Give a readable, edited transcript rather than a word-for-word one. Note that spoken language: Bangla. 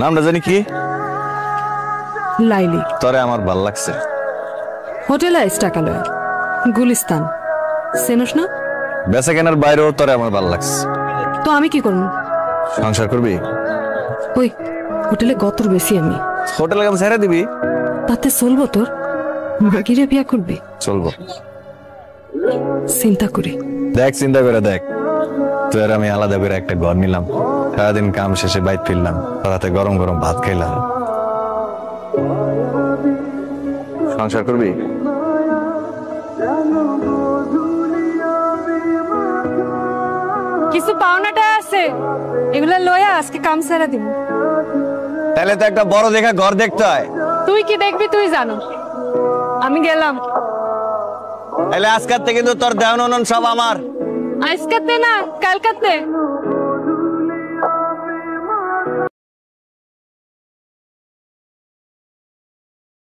নামটা জানি কি? লাইলি। তরে আমার ভাল লাগছে। হোটেল আইস টাকা লয়, গুলিস্তান চেনস না? বেচা কেনার বাইরেও তরে আমার ভাল লাগছে। তো আমি কি করব? সংসার করবি? ওই হোটেলে গতর বেশি আমি। হোটেলে কাম ছেড়ে দিবি? তাতে চলবো তোর? মাগিরে বিয়া করবি? চলবো। চিন্তা করি। দেখ চিন্তা করে দেখ, তুই আর আমি আলাদা করে একটা ঘর নিলাম, সারাদিন কাম শেষে বাইট ফিরলাম, রাতে গরম গরম ভাত খাইলাম। সংসার করবি? কিছু পাওনাটা আছে, এগুলা লয়া আজকে কাম ছেড়ে দিব। তাহলে তো একটা বড় দেখা ঘর দেখতে হয়। তুই কি দেখবি তুই জানো, আমি গেলাম। তাহলে আজকার থেকে কিন্তু তোর দেওয়ান সব আমার। আজকাতে না কালকাতে।